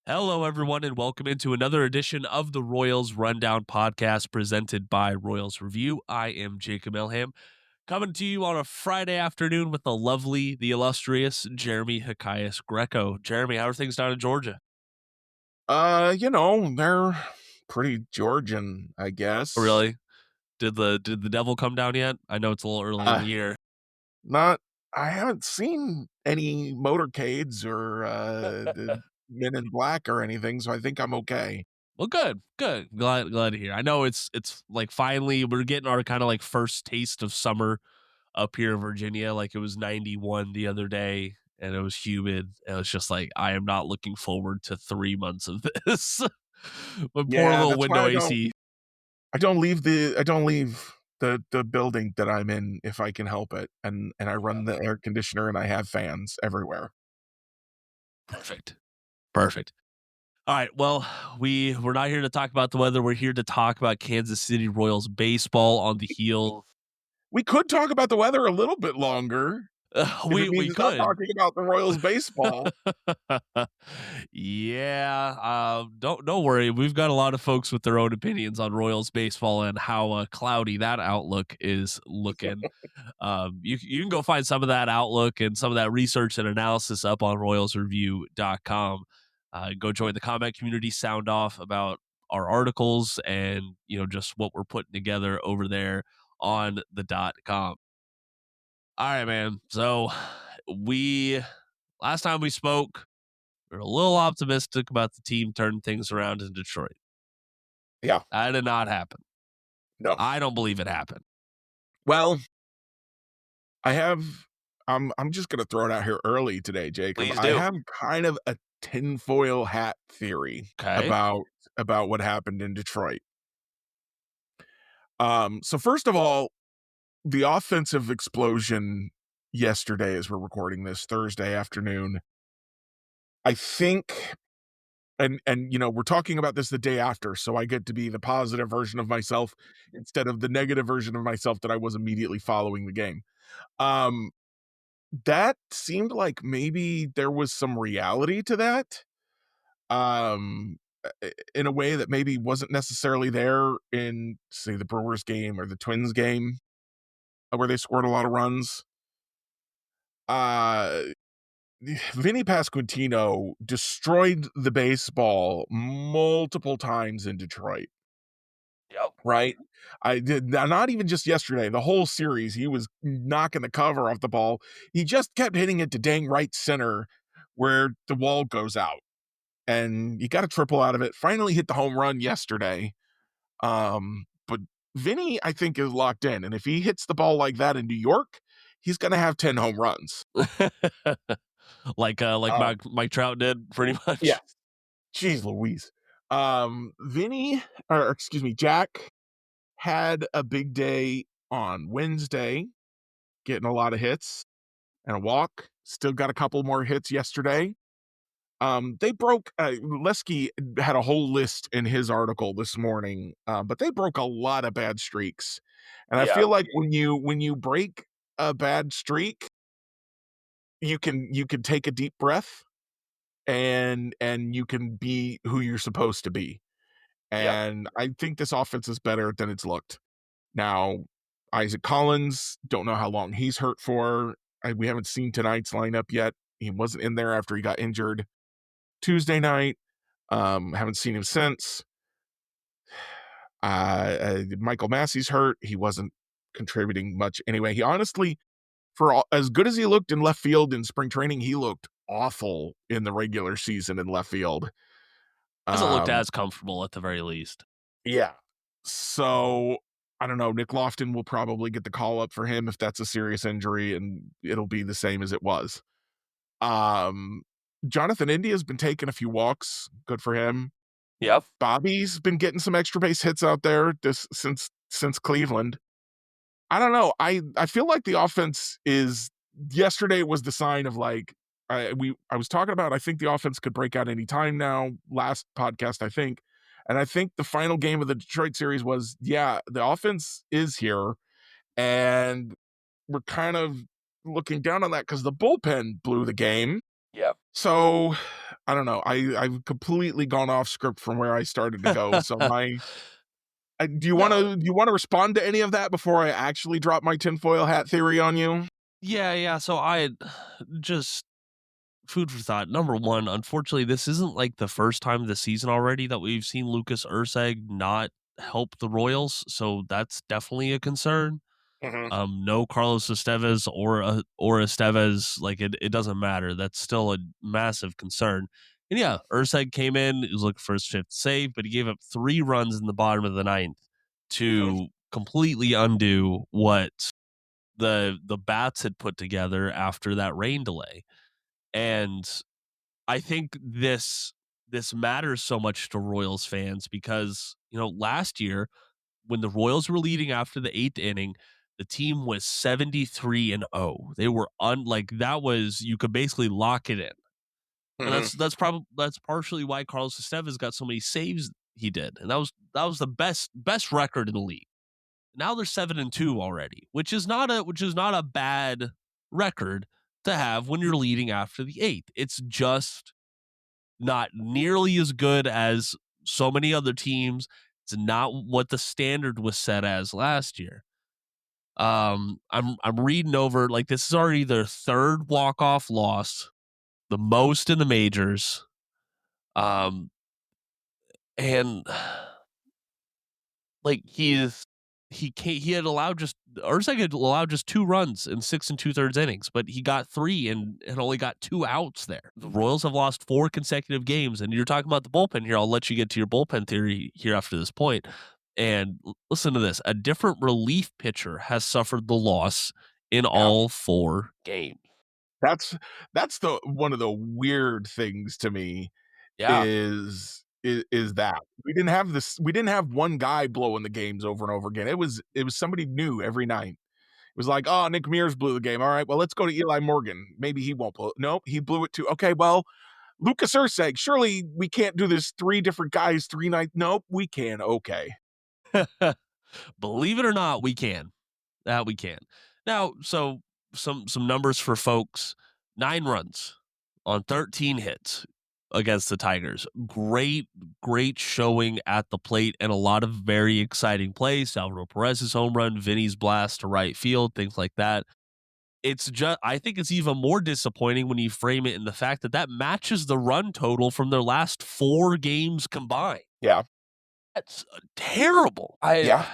Hello, everyone, and welcome into another edition of the Royals Rundown podcast presented by Royals Review. I am Jacob Milham, coming to you on a Friday afternoon with the lovely, the illustrious Jeremy Hokius Greco. Jeremy, how are things down in Georgia? They're pretty Georgian, I guess. Really? Did the devil come down yet? I know it's a little early in Uh, the year. not I haven't seen any motorcades or the Men in Black or anything, so I think I'm okay. Well, good. Glad to hear. I know it's like finally we're getting our kind of like first taste of summer up here in Virginia. Like it was 91 the other day and it was humid. And it's just like, I am not looking forward to 3 months of this. My poor Yeah, little that's why window AC. I don't leave the building that I'm in if I can help it. And I Yeah. run the air conditioner and I have fans everywhere. Perfect. Perfect. All right. Well, we're not here to talk about the weather. We're here to talk about Kansas City Royals baseball on the heel. We could talk about the weather a little bit longer if it We means not could. talking about the Royals baseball. Yeah, don't worry. We've got a lot of folks with their own opinions on Royals baseball and how cloudy that outlook is looking. You can go find some of that outlook and some of that research and analysis up on royalsreview.com. Go join the comment community, sound off about our articles and just what we're putting together over there on the .com. All right, man. So we last time we spoke, we were a little optimistic about the team turning things around in Detroit. Yeah, That did not happen. no. I don't believe it happened. Well, I have I'm just gonna throw it out here early today, Jacob. Please I do. have kind of a tinfoil hat theory Okay. about what happened in Detroit. So first of all, the offensive explosion yesterday, as we're recording this Thursday afternoon, I think, and we're talking about this the day after, so I get to be the positive version of myself instead of the negative version of myself that I was immediately following the game. Um, that seemed like maybe there was some reality to that, in a way that maybe wasn't necessarily there in, say, the Brewers game or the Twins game, where they scored a lot of runs. Uh, Vinnie Pasquantino destroyed the baseball multiple times in Detroit, Yep. right? I did not even just yesterday, the whole series, he was knocking the cover off the ball. He just kept hitting it to dang right center where the wall goes out. And you got a triple out of it. Finally hit the home run yesterday. But Vinny, I think, is locked in. And if he hits the ball like that in New York, he's gonna have 10 home runs. like Uh, Mike Trout did pretty yeah. much. Jeez Louise. Vinny, or excuse me, Jack had a big day on Wednesday, getting a lot of hits and a walk. Still got a couple more hits yesterday. They broke Lesky had a whole list in his article this morning, but they broke a lot of bad streaks. And I Yeah. feel like when you break a bad streak, you can take a deep breath and you can be who you're supposed to be. Yep. And I think this offense is better than it's looked. Now, Isaac Collins, don't know how long he's hurt for. We haven't seen tonight's lineup yet. He wasn't in there after he got injured Tuesday night. Haven't seen him since. Michael Massey's hurt. He wasn't contributing much anyway. He honestly, as good as he looked in left field in spring training, he looked awful in the regular season in left field. Hasn't looked Um, as comfortable at the very least. yeah. So I don't know. Nick Lofton will probably get the call up for him if that's a serious injury, and it'll be the same as it was. Um, Jonathan India's been taking a few walks. Good for him. Yep. Bobby's been getting some extra base hits out there this since Cleveland. I don't know. I feel like the offense is yesterday was the sign of like I was talking about I think the offense could break out any time now, last podcast, I think. And I think the final game of the Detroit series was, yeah, the offense is here. And we're kind of looking down on that because the bullpen blew the game. Yep. So I don't know. I've completely gone off script from where I started to go. So do you want No, to respond to any of that before I actually drop my tinfoil hat theory on you? yeah. So I just food for thought. Number one, unfortunately, this isn't like the first time this season already that we've seen Lucas Urseg not help the Royals. So that's definitely a concern. Hmm. No Carlos Estevez or Estevez, like it doesn't matter. That's still a massive concern. And yeah, Urseg came in, he was looking for his fifth save, but he gave up 3 runs in the bottom of the ninth Hmm. to completely undo what the bats had put together after that rain delay. And I think this matters so much to Royals fans because, last year when the Royals were leading after the 8th inning, the team was 73-0. They were like that was you could basically lock it in. And Hmm. that's partially why Carlos Estevez got so many saves he did. And that was the best record in the league. Now they're 7-2 already, which is not a bad record to have when you're leading after the 8th. It's just not nearly as good as so many other teams. It's not what the standard was set as last year. I'm reading over like this is already their third walk off loss, the most in the majors. Um, and like he had allowed just Urzak had allowed just 2 runs in 6 2/3 innings, but he got 3 and only got 2 outs there. The Royals have lost 4 consecutive games, and you're talking about the bullpen here. I'll let you get to your bullpen theory here after this point. And listen to this: a different relief pitcher has suffered the loss in Yeah. all 4 games. That's that's the one of the weird things to me Yeah. is that we didn't have one guy blowing the games over and over again. It was somebody new every night. It was like, oh, Nick Mears blew the game. All right, well, let's go to Eli Morgan. Maybe he won't blow it. Nope, he blew it too. Okay, well, Lucas Urseg. Surely we can't do this. 3 different guys, 3 nights. Nope, we can. Okay. Believe it or not, we can. That we can. Now, so some numbers for folks. 9 runs on 13 hits against the Tigers. Great showing at the plate and a lot of very exciting plays. Salvador Perez's home run, Vinny's blast to right field, things like that. It's just I think it's even more disappointing when you frame it in the fact that that matches the run total from their last 4 games combined. Yeah. That's terrible. Yeah.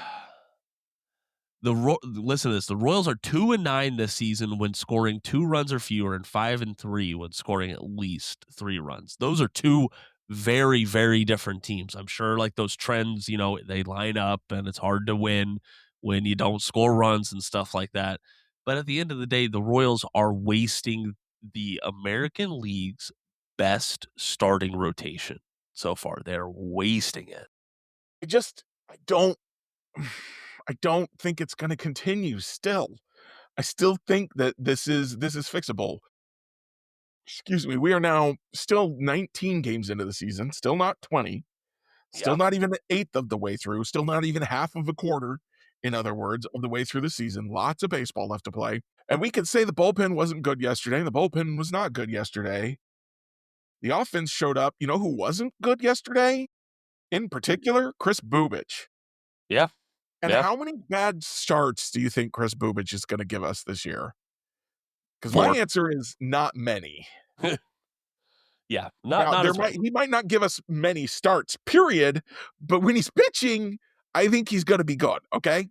Listen to this. The Royals are 2-9 this season when scoring 2 runs or fewer, and 5-3 when scoring at least 3 runs. Those are two very, very different teams. I'm sure, like those trends, they line up, and it's hard to win when you don't score runs and stuff like that. But at the end of the day, the Royals are wasting the American League's best starting rotation so far. They're wasting it. I don't think it's going to continue still. I still think that this is fixable. Excuse me. We are now still 19 games into the season, still not 20, still Yeah. not even the eighth of the way through, still not even half of a quarter, in other words, of the way through the season. Lots of baseball left to play. And we could say the bullpen wasn't good yesterday. The bullpen was not good yesterday. The offense showed up. You know who wasn't good yesterday? In particular, Chris Bubich. Yeah. And Yeah. how many bad starts do you think Chris Bubich is going to give us this year? Because my 4. answer is not many. Yeah. Not Now not as many. he might not give us many starts, period. But when he's pitching, I think he's going to be good. Okay,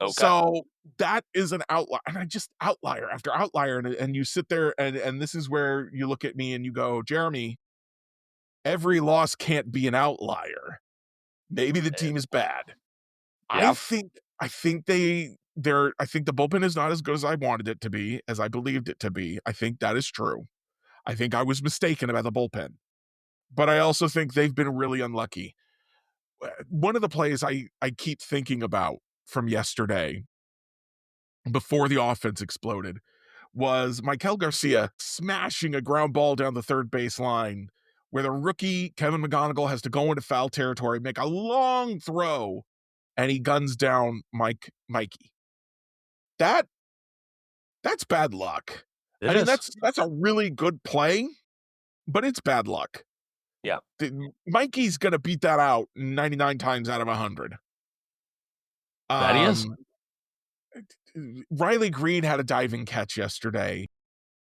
Okay. so that is an outlier, and I just outlier after outlier, and you sit there, and this is where you look at me and you go, Jeremy, every loss can't be an outlier. Maybe the Eh, team is bad. I yeah. think I think the bullpen is not as good as I wanted it to be, as I believed it to be. I think that is true. I think I was mistaken about the bullpen, but I also think they've been really unlucky. One of the plays I keep thinking about from yesterday before the offense exploded was Michael Garcia smashing a ground ball down the third base line where the rookie Kevin McGonigal has to go into foul territory, make a long throw, and he guns down Mikey. That that's bad luck. It I mean, is. that's a really good play, but it's bad luck. Yeah. Mikey's going to beat that out 99 times out of 100. That he is? Um, Riley Green had a diving catch yesterday.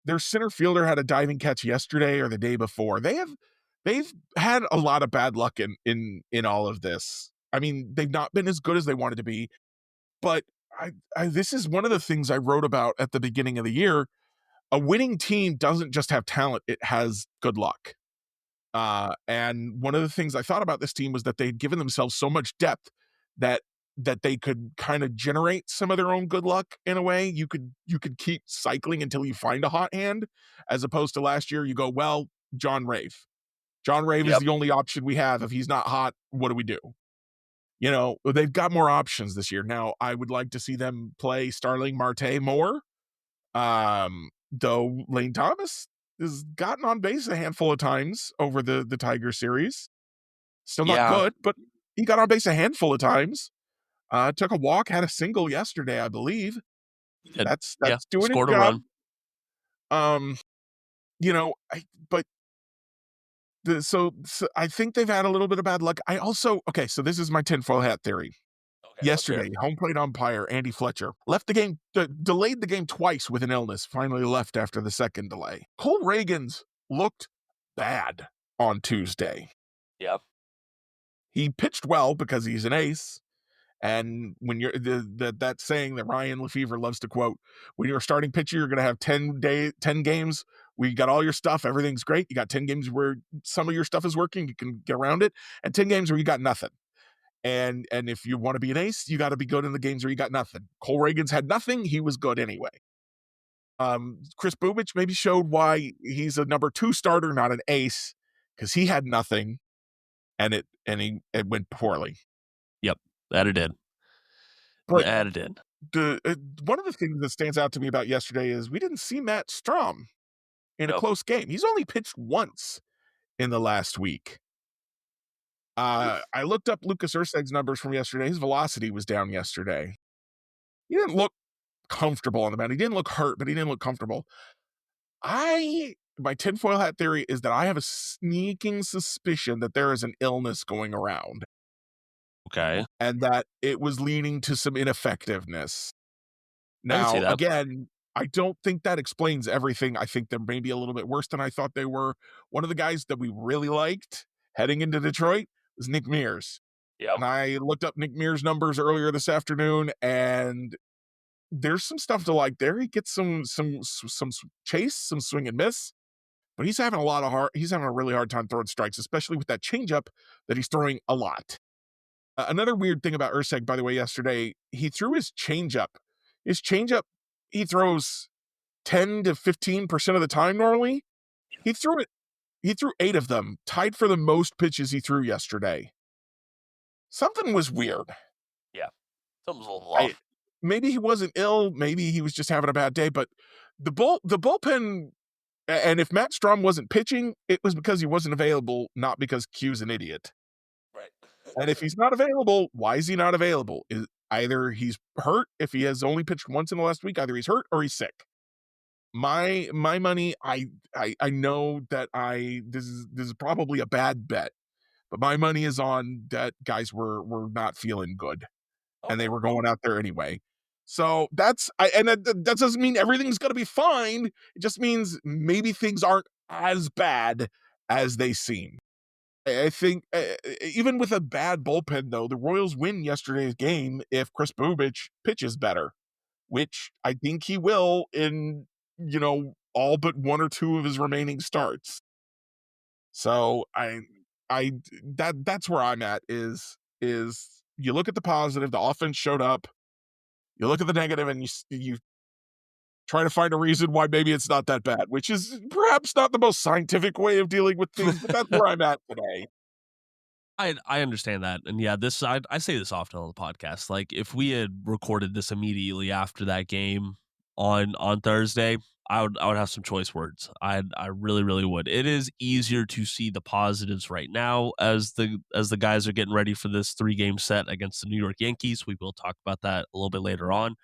Their center fielder had a diving catch yesterday or the day before. They've had a lot of bad luck in all of this. I mean, they've not been as good as they wanted to be, but this is one of the things I wrote about at the beginning of the year. A winning team doesn't just have talent, it has good luck. And one of the things I thought about this team was that they'd given themselves so much depth that they could kind of generate some of their own good luck in a way. You could keep cycling until you find a hot hand, as opposed to last year. You go, well, John Rave. John Rave is Yep. the only option we have. If he's not hot, what do we do? You know, they've got more options this year. Now, I would like to see them play Starling Marte more. Though Lane Thomas has gotten on base a handful of times over the Tiger series. Still not Yeah. good, but he got on base a handful of times. Took a walk, had a single yesterday, I believe. That's Yeah. doing his Scored a job. run. You know, so I think they've had a little bit of bad luck. I also so this is my tinfoil hat theory. Okay, let's hear Yesterday, it. home plate umpire Andy Fletcher left the game, delayed the game twice with an illness, finally left after the second delay. Cole Reagans looked bad on Tuesday. Yep. He pitched well because he's an ace. And when you're that saying that Ryan Lefevre loves to quote, when you're a starting pitcher, you're going to have 10 games. We got all your stuff. Everything's great. You got 10 games where some of your stuff is working. You can get around it, and 10 games where you got nothing. And if you want to be an ace, you got to be good in the games where you got nothing. Cole Reagans had nothing. He was good anyway. Chris Bubich maybe showed why he's a number 2 starter, not an ace, because he had nothing, and it went poorly. Yep. That it did. But That it did. one of the things that stands out to me about yesterday is we didn't see Matt Strom in a Nope. close game. He's only pitched once in the last week. I looked up Lucas Urseg's numbers from yesterday. His velocity was down yesterday. He didn't look comfortable on the mound. He didn't look hurt, but he didn't look comfortable. My tinfoil hat theory is that I have a sneaking suspicion that there is an illness going around Okay. and that it was leading to some ineffectiveness. I can see Now, that. again, I don't think that explains everything. I think they're maybe a little bit worse than I thought they were. One of the guys that we really liked heading into Detroit was Nick Mears. Yep. And I looked up Nick Mears' numbers earlier this afternoon, and there's some stuff to like there. He gets some chase, some swing and miss, but he's having a really hard time throwing strikes, especially with that changeup that he's throwing a lot. Another weird thing about Urseg, by the way, yesterday, he threw his changeup. His changeup, he throws 10 to 15% of the time normally. He threw 8 of them, tied for the most pitches he threw yesterday. Something was weird. Yeah. Something's a little off. Maybe he wasn't ill, maybe he was just having a bad day, but the bullpen, and if Matt Strom wasn't pitching, it was because he wasn't available, not because Q's an idiot. Right. And if he's not available, why is he not available? Either he's hurt, if he has only pitched once in the last week, either he's hurt or he's sick. My money, I know that this is probably a bad bet, but my money is on that guys were not feeling good, and they were going out there anyway. So that doesn't mean everything's going to be fine. It just means maybe things aren't as bad as they seem. I think even with a bad bullpen, though, the Royals win yesterday's game if Chris Bubich pitches better, which I think he will in, all but 1 or 2 of his remaining starts. So that's where I'm at is you look at the positive, the offense showed up. You look at the negative, and you try to find a reason why maybe it's not that bad, which is perhaps not the most scientific way of dealing with things, but that's where I'm at today. I understand that. And yeah, I say this often on the podcast. Like if we had recorded this immediately after that game on Thursday, I would have some choice words. I really, really would. It is easier to see the positives right now as the guys are getting ready for this 3-game set against the New York Yankees. We will talk about that a little bit later on.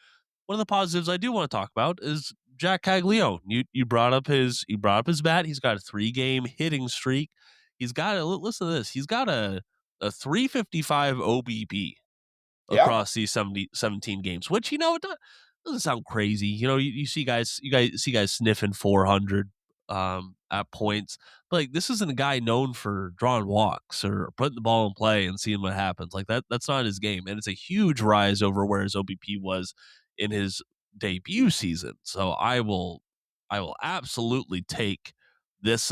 One of the positives I do want to talk about is Jac Caglianone. You brought up his bat. He's got a 3-game hitting streak. He's got a listen to this. He's got a 355 OBP Yeah. across these 17 games, which, it doesn't sound crazy. You see guys sniffing 400 at points. But like, this isn't a guy known for drawing walks or putting the ball in play and seeing what happens. Like that's not his game. And it's a huge rise over where his OBP was in his debut season. So I will absolutely take this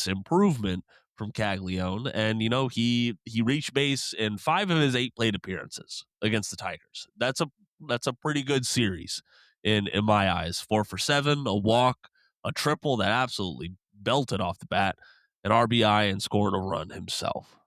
improvement from Caglione. And he reached base in 5 of his 8 plate appearances against the Tigers. That's a pretty good series in my eyes. 4 for 7, a walk, a triple that absolutely belted off the bat, an RBI, and scoring a run himself.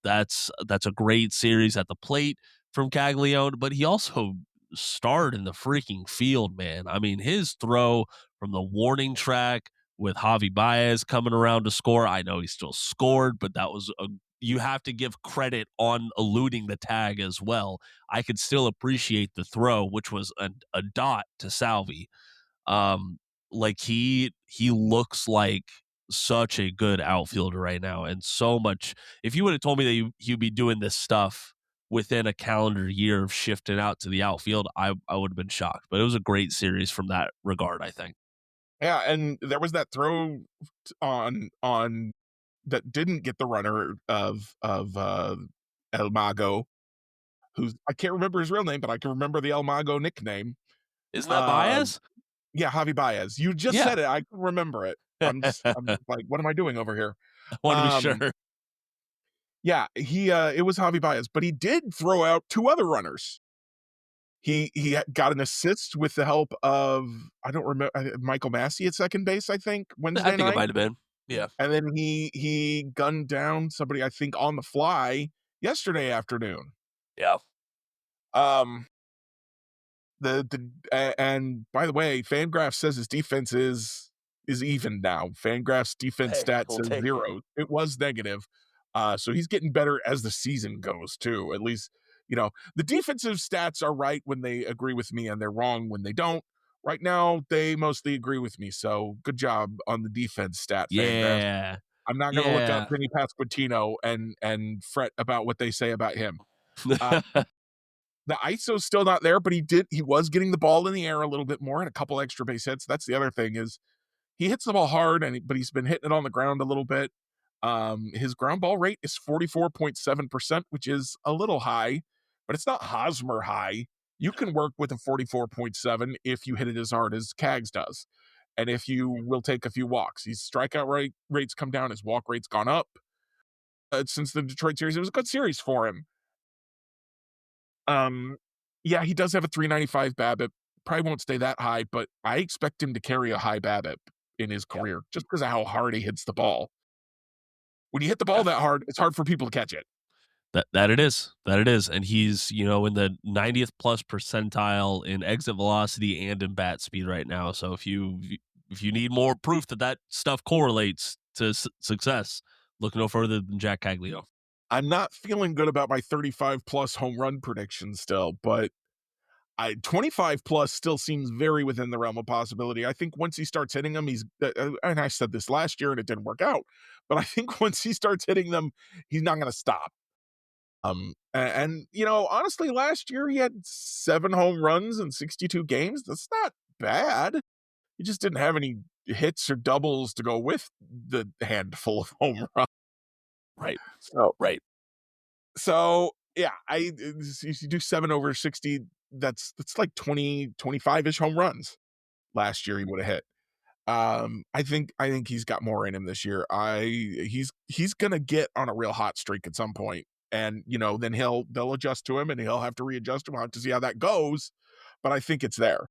That's a great series at the plate from Caglione, but he also starred in the freaking field, man. I mean, his throw from the warning track with Javi Baez coming around to score. I know he still scored, but that was you have to give credit on eluding the tag as well. I could still appreciate the throw, which was a dot to Salvi. Like he looks like such a good outfielder right now, and so much. If you would have told me that he'd be doing this stuff within a calendar year of shifting out to the outfield, I would have been shocked. But it was a great series from that regard, I think. Yeah, and there was that throw on that didn't get the runner of El Mago, who's I can't remember his real name, but I can remember the El Mago nickname. Isn't that Um, Baez? yeah, Javi Baez. You just Yeah. said it. I can remember it. I'm like, what am I doing over here? I want to be Um, sure. yeah, it was Javi Baez, but he did throw out 2 other runners. He got an assist with the help of I don't remember Michael Massey at second base, I think, I Wednesday think it night. might have been. Yeah. And then he gunned down somebody, I think, on the fly yesterday afternoon. Yeah. Um, and by the way, Fangraphs says his defense is even now. Fangraphs defense Hey, stat we'll says take it. 0. It was negative. So he's getting better as the season goes too. At least, the defensive stats are right when they agree with me and they're wrong when they don't. Right now, they mostly agree with me. So good job on the defense stat, Fangraphs. Yeah. I'm not going to look up Yeah. Vinnie Pasquantino and fret about what they say about him. Uh, the ISO's still not there, but he was getting the ball in the air a little bit more and a couple extra base hits. That's the other thing is he hits the ball hard, but he's been hitting it on the ground a little bit. His ground ball rate is 44.7%, which is a little high, but it's not Hosmer high. You can work with a 44.7 if you hit it as hard as Cags does. And if you will take a few walks, his strikeout rates come down, his walk rate's gone up since the Detroit series. It was a good series for him. Um, yeah, he does have a 395 BABIP. Probably won't stay that high, but I expect him to carry a high BABIP in his Yeah. career just because of how hard he hits the ball. When you hit the ball Yeah. that hard, it's hard for people to catch it. That it is. That it is. And he's, in the 90th plus percentile in exit velocity and in bat speed right now. So if you need more proof that stuff correlates to success, look no further than Jac Caglianone. I'm not feeling good about my 35 plus home run prediction still, but 25 plus still seems very within the realm of possibility. I think once he starts hitting them, and I said this last year and it didn't work out, but I think once he starts hitting them, he's not going to stop. Honestly, last year he had 7 home runs in 62 games. That's not bad. He just didn't have any hits or doubles to go with the handful of home runs. Right. So, Right. so yeah, if you do 7 over 60, that's like 20, 25-ish home runs last year he would have hit. I think he's got more in him this year. He's gonna get on a real hot streak at some point, and then they'll adjust to him, and he'll have to readjust him. We'll have to see how that goes, but I think it's there.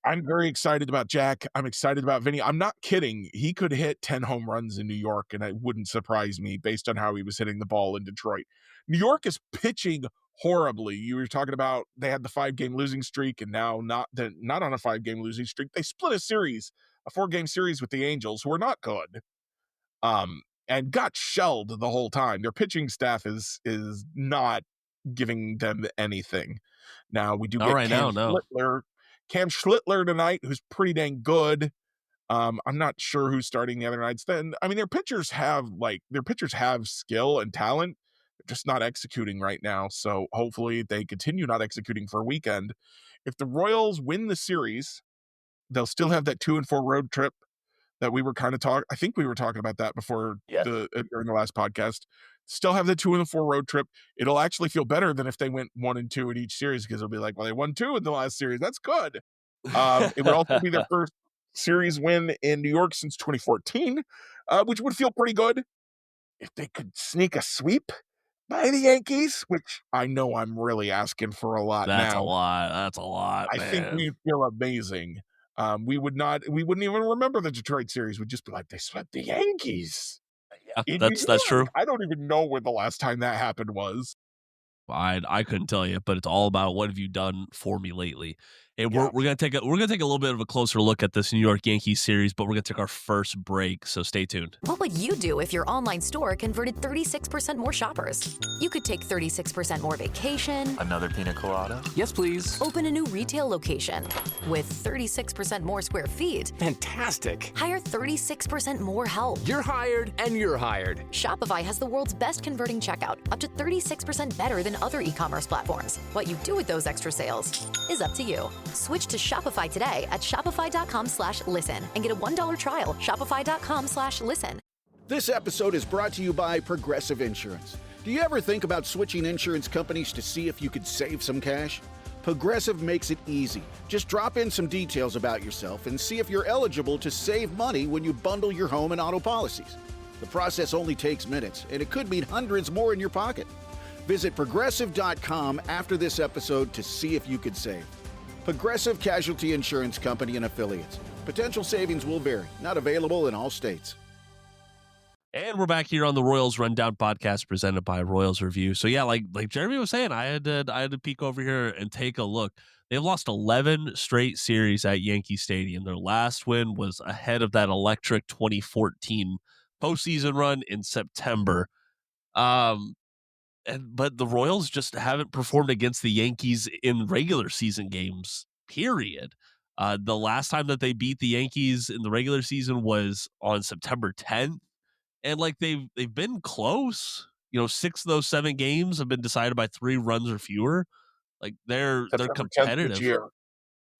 I'm very excited about Jack. I'm excited about Vinny. I'm not kidding. He could hit 10 home runs in New York, and it wouldn't surprise me based on how he was hitting the ball in Detroit. New York is pitching horribly. You were talking about they had the 5-game losing streak, and now not on a 5-game losing streak. They split a 4-game series with the Angels, who are not good. And got shelled the whole time. Their pitching staff is not giving them anything. Now we do Not get right now, Cam no. Flittler. Cam Schlittler tonight, who's pretty dang good. I'm not sure who's starting the other nights. Then, I mean, their pitchers have skill and talent. They're just not executing right now. So hopefully they continue not executing for a weekend. If the Royals win the series, they'll still have that 2-4 road trip that we were kind of talking. I think we were talking about that before Yes. during the last podcast. Still have the 2-4 road trip. It'll actually feel better than if they went 1-2 in each series, because it'll be like, well, they won 2 in the last series. That's good. It would also be their first series win in New York since 2014, which would feel pretty good if they could sneak a sweep by the Yankees, which I know I'm really asking for a lot That's a now. lot. That's a lot, I think man. we'd feel amazing. We wouldn't even remember the Detroit series. We'd just be like, they swept the Yankees Yeah, in New that's York. true. I don't even know when the last time that happened was. I couldn't tell you, but it's all about what have you done for me lately. And Yeah. we're gonna take a little bit of a closer look at this New York Yankees series, but we're gonna take our first break, so stay tuned. What would you do if your online store converted 36% more shoppers? You could take 36% more vacation, Another pina colada? Yes, please. open a new retail location with 36% more square feet, Fantastic. hire 36% more help. You're hired and you're hired. Shopify has the world's best converting checkout, up to 36% better than other e-commerce platforms. What you do with those extra sales is up to you. Switch to Shopify today at shopify.com/listen and get a $1 trial. Shopify.com/listen. This episode is brought to you by Progressive Insurance. Do you ever think about switching insurance companies to see if you could save some cash? Progressive makes it easy. Just drop in some details about yourself and see if you're eligible to save money when you bundle your home and auto policies. The process only takes minutes, and it could mean hundreds more in your pocket. Visit Progressive.com after this episode to see if you could save. Progressive Casualty Insurance Company and Affiliates. Potential savings will vary. Not available in all states. And we're back here on the Royals Rundown podcast presented by Royals Review. So yeah, like Jeremy was saying, I had to peek over here and take a look. They've lost 11 straight series at Yankee Stadium. Their last win was ahead of that electric 2014 postseason run in September. But the Royals just haven't performed against the Yankees in regular season games, period. The last time that they beat the Yankees in the regular season was on September 10th. And like they've been close. 6 of those 7 games have been decided by 3 runs or fewer. Like they're September 10th which competitive. year?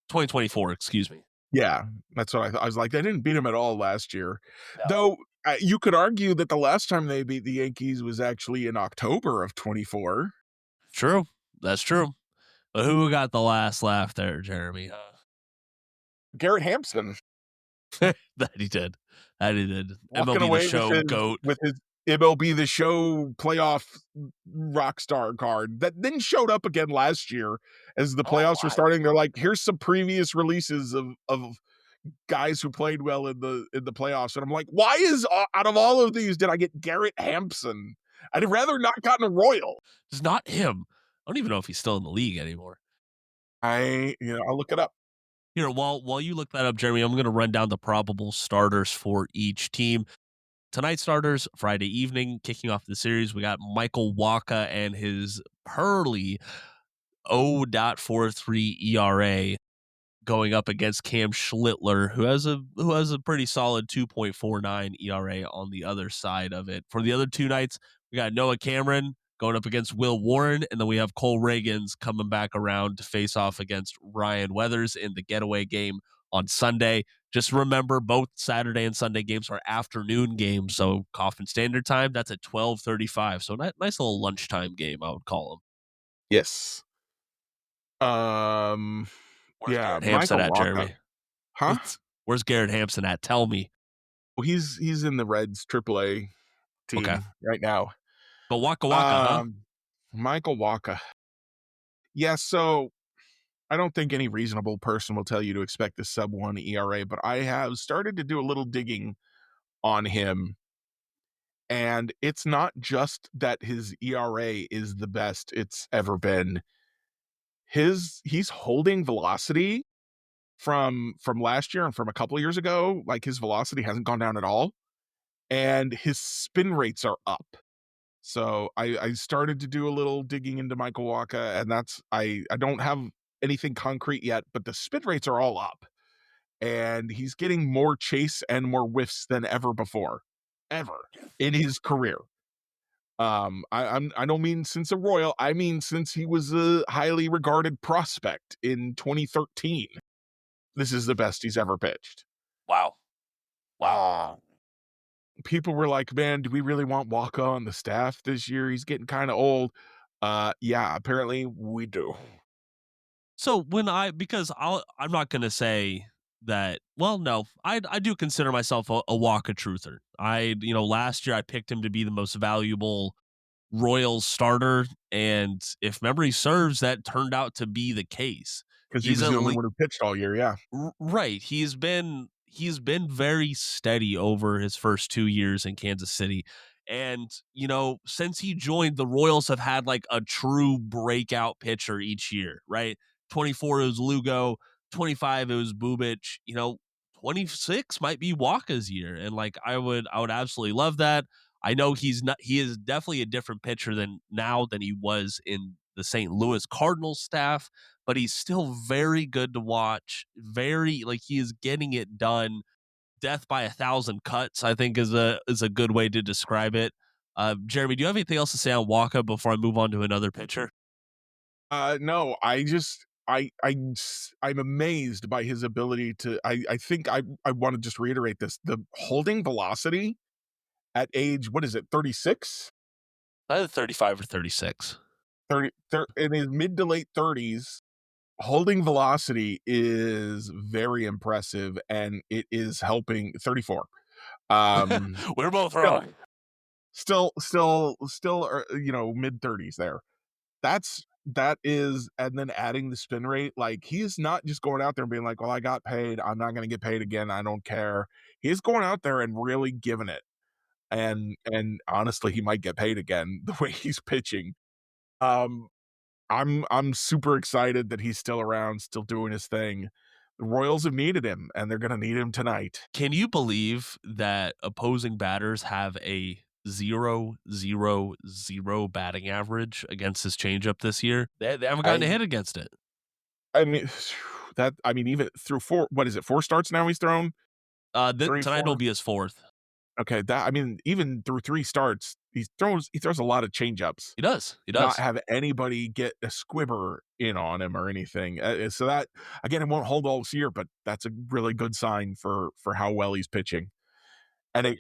2024, excuse me. Yeah, that's what I thought. I was like, they didn't beat them at all last year. No. Though you could argue that the last time they beat the Yankees was actually in October of 24. True. That's true. But who got the last laugh there, Jeremy? Garrett Hampson. That he did. Walking MLB away The Show GOAT. with his MLB The Show playoff rock star card that then showed up again last year as the playoffs were starting. They're like, here's some previous releases of guys who played well in the playoffs. And I'm like, why is out of all of these did I get Garrett Hampson? I'd have rather not gotten a Royal. It's not him. I don't even know if he's still in the league anymore. I'll look it up. Here, while you look that up, Jeremy, I'm going to run down the probable starters for each team. Tonight's starters, Friday evening, kicking off the series, we got Michael Wacha and his pearly 0.43 ERA going up against Cam Schlittler, who has a pretty solid 2.49 ERA on the other side of it. For the other 2 nights, we got Noah Cameron going up against Will Warren, and then we have Cole Reagans coming back around to face off against Ryan Weathers in the getaway game on Sunday. Just remember, both Saturday and Sunday games are afternoon games, so Kauffman Standard Time, that's at 12:35. So nice little lunchtime game, I would call them. Yes. Where's Yeah, Garrett Hampson Michael at, Wacha. Jeremy? Huh? Where's Garrett Hampson at? Tell me. Well, he's in the Reds AAA team Okay. right now. But Waka Waka, huh? Michael Wacha. Yeah, so I don't think any reasonable person will tell you to expect the sub-1 ERA, but I have started to do a little digging on him. And it's not just that his ERA is the best it's ever been. He's holding velocity from last year and from a couple of years ago. Like, his velocity hasn't gone down at all, and his spin rates are up. So I started to do a little digging into Michael Wacha, and I don't have anything concrete yet, but the spin rates are all up, and he's getting more chase and more whiffs than ever before, ever in his career. I don't mean since a Royal, I mean since he was a highly regarded prospect in 2013. This is the best he's ever pitched. Wow. People were like, "Man, do we really want Wacha on the staff this year? He's getting kind of old." Yeah, apparently we do. So because I'm not gonna say that. Well, no, I do consider myself a Waka truther. Last year I picked him to be the most valuable Royals starter, and if memory serves, that turned out to be the case. Because he He's was at the only le- one who pitched all year, yeah. right. He's been very steady over his first 2 years in Kansas City. And, since he joined, the Royals have had like a true breakout pitcher each year, right? 24 it was Lugo, 25 it was Bubic, 26 might be Waka's year. And like I would absolutely love that. I know he is definitely a different pitcher than he was in the St. Louis Cardinals staff, but he's still very good to watch. Very like he is getting it done. Death by 1,000 cuts, I think is a good way to describe it. Jeremy, do you have anything else to say on Waka before I move on to another pitcher? No, I'm amazed by his ability to. I think I want to just reiterate this: the holding velocity at age, what is it, 36? Either 35 or 36. 30, in his mid to late 30s, holding velocity is very impressive, and it is helping. 34. We're both Still, wrong. still, mid 30s there. That is, and then adding the spin rate, like he's not just going out there and being like, well, I got paid, I'm not going to get paid again, I don't care. He's going out there and really giving it. And honestly, he might get paid again the way he's pitching. Um, I'm super excited that he's still around, still doing his thing. The Royals have needed him, and they're gonna need him tonight. Can you believe that opposing batters have a 0.000 batting average against his changeup this year? They haven't gotten a I hit against it. I mean, even through four, what is it, 4 starts now he's thrown? 3, Tonight 4? will be his fourth. Okay, even through 3 starts, he throws a lot of changeups. He does. He Not does. have anybody get a squibber in on him or anything. So that, again, it won't hold all this year, but that's a really good sign for how well he's pitching. And it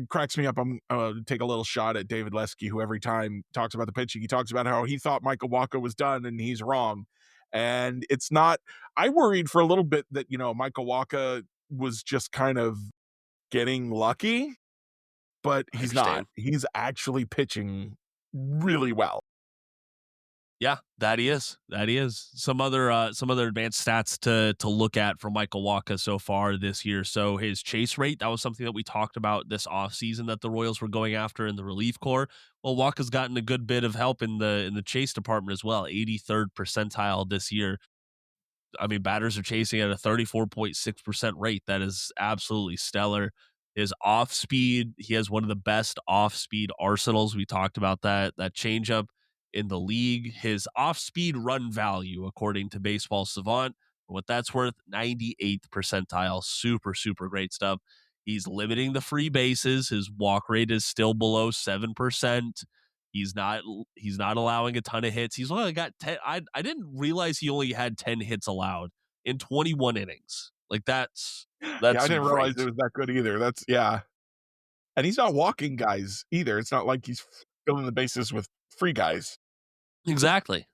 cracks me up. I'm take a little shot at David Lesky, who every time talks about the pitching, he talks about how he thought Michael Wacha was done, and he's wrong. And it's not. I worried for a little bit that Michael Wacha was just kind of getting lucky, but I he's not. understand. He's actually pitching really well. Yeah, that he is. That he is. Some other advanced stats to look at for Michael Wacha so far this year. So his chase rate, that was something that we talked about this offseason that the Royals were going after in the relief corps. Well, Wacha's gotten a good bit of help in the chase department as well. 83rd percentile this year. I mean, batters are chasing at a 34.6% rate. That is absolutely stellar. His off speed, he has one of the best off speed arsenals. We talked about that changeup in the league. His off speed run value, according to Baseball Savant, for what that's worth, 98th percentile. Super, super great stuff. He's limiting the free bases. His walk rate is still below 7%. He's not allowing a ton of hits. He's only got 10. I didn't realize he only had 10 hits allowed in 21 innings. Like that's Yeah, I didn't realize great. it was that good either. That's, yeah. And he's not walking guys either. It's not like he's filling the bases with free guys. Exactly.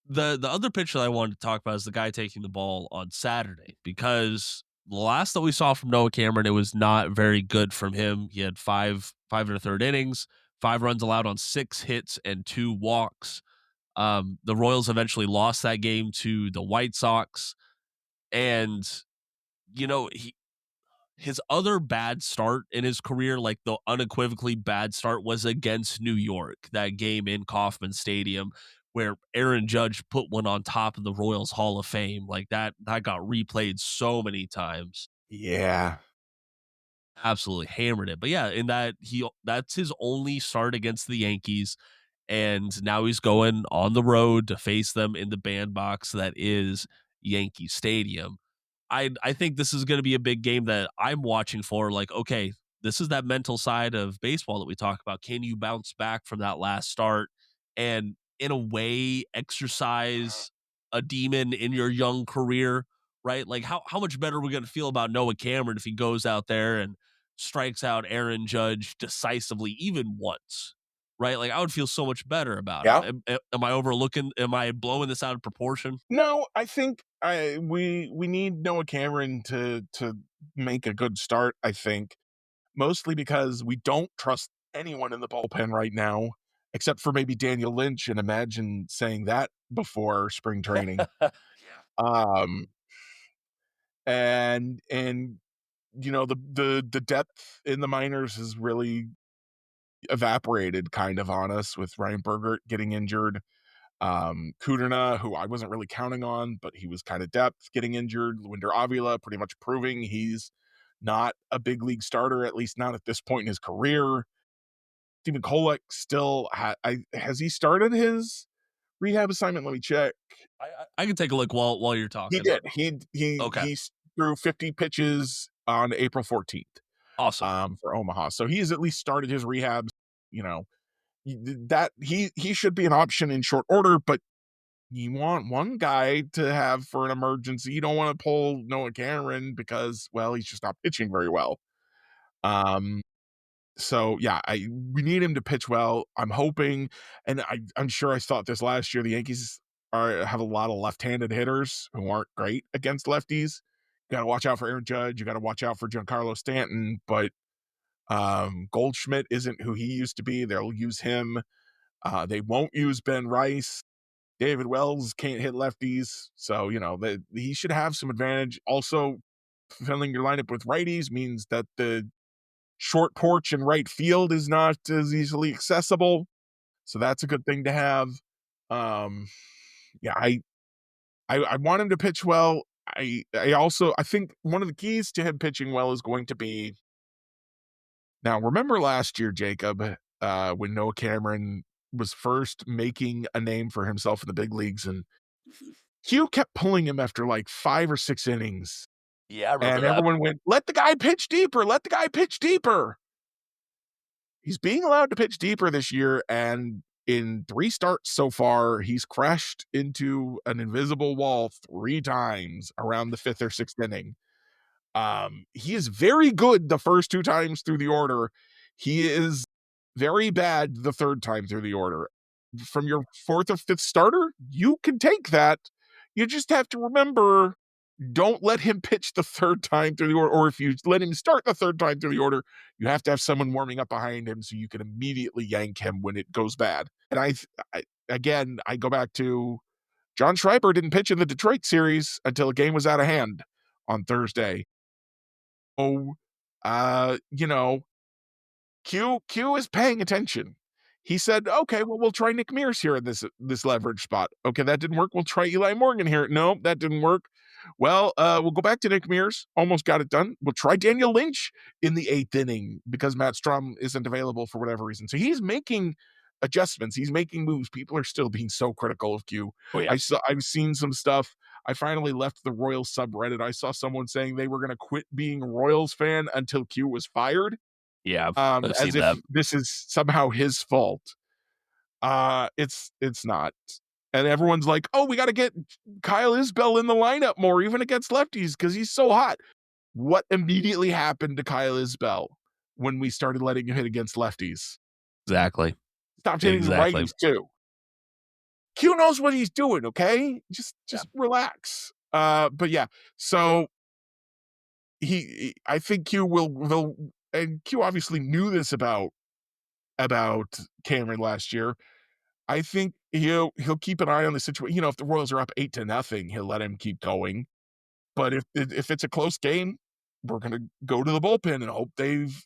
The other pitcher that I wanted to talk about is the guy taking the ball on Saturday, because the last that we saw from Noah Cameron, it was not very good from him. He had five and a third innings, 5 runs allowed on 6 hits and 2 walks. The Royals eventually lost that game to the White Sox. And, his other bad start in his career, like the unequivocally bad start, was against New York, that game in Kauffman Stadium where Aaron Judge put one on top of the Royals Hall of Fame. Like that got replayed so many times. Yeah. Absolutely hammered it. But yeah, in that's his only start against the Yankees. and now he's going on the road to face them in the bandbox that is Yankee Stadium. I think this is going to be a big game that I'm watching for. Like, okay, this is that mental side of baseball that we talk about. Can you bounce back from that last start and, in a way, exercise a demon in your young career, right? Like, how much better are we going to feel about Noah Cameron if he goes out there and strikes out Aaron Judge decisively, even once, right? Like, I would feel so much better about Yeah. it. Am I overlooking? Am I blowing this out of proportion? No, I think we need Noah Cameron to make a good start, I think. Mostly because we don't trust anyone in the bullpen right now, except for maybe Daniel Lynch, and imagine saying that before spring training. Um, and the depth in the minors has really evaporated kind of on us with Ryan Bergert getting injured. Kudrna, who I wasn't really counting on, but he was kind of depth, getting injured. Luinder Avila pretty much proving he's not a big league starter, at least not at this point in his career. Steven Kolek still has he started his rehab assignment? Let me check. I can take a look while you're He talking. did. Okay. He threw 50 pitches on April 14th. Awesome. For Omaha. So he's at least started his rehab. You know, that he should be an option in short order, but you want one guy to have for an emergency. You don't want to pull Noah Cameron because, well, he's just not pitching very well. So yeah, we need him to pitch well. I'm hoping, and I'm sure I thought this last year. The Yankees have a lot of left-handed hitters who aren't great against lefties. You got to watch out for Aaron Judge. You got to watch out for Giancarlo Stanton. But Goldschmidt isn't who he used to be. They'll use him. They won't use Ben Rice. David Wells can't hit lefties, so he should have some advantage. Also, filling your lineup with righties means that the short porch in right field is not as easily accessible, so that's a good thing to have. Yeah, I want him to pitch well. I think one of the keys to him pitching well is going to be, now remember last year, Jacob, when Noah Cameron was first making a name for himself in the big leagues, and Hugh kept pulling him after like 5 or 6 innings. Yeah, I remember And that. everyone went, let the guy pitch deeper. Let the guy pitch deeper. He's being allowed to pitch deeper this year. And in 3 starts so far, he's crashed into an invisible wall 3 times around the 5th or 6th inning. He is very good the first 2 times through the order. He is very bad the 3rd time through the order. From your 4th or 5th starter, you can take that. You just have to remember, don't let him pitch the 3rd time through the order, or if you let him start the 3rd time through the order, you have to have someone warming up behind him so you can immediately yank him when it goes bad. And I go back to John Schreiber didn't pitch in the Detroit series until a game was out of hand on Thursday. Oh, Q is paying attention. He said, okay, well, we'll try Nick Mears here in this leverage spot. Okay, that didn't work. We'll try Eli Morgan here. No, that didn't work. Well, we'll go back to Nick Mears. Almost got it done. We'll try Daniel Lynch in the 8th inning because Matt Strum isn't available for whatever reason. So he's making adjustments. He's making moves. People are still being so critical of Q. Oh, yeah. I've seen some stuff. I finally left the Royals subreddit. I saw someone saying they were going to quit being a Royals fan until Q was fired. Yeah, I've as seen if that. this is somehow his fault. It's not. And everyone's like, oh, we got to get Kyle Isbell in the lineup more, even against lefties, because he's so hot. What immediately happened to Kyle Isbell when we started letting him hit against lefties? Exactly. Stopped hitting the righties too. Q knows what he's doing, okay? Just relax. But yeah, so I think Q will, and Q obviously knew this about Cameron last year. I think he'll keep an eye on the situation. If the Royals are up 8-0, he'll let him keep going. But if it's a close game, we're gonna go to the bullpen and hope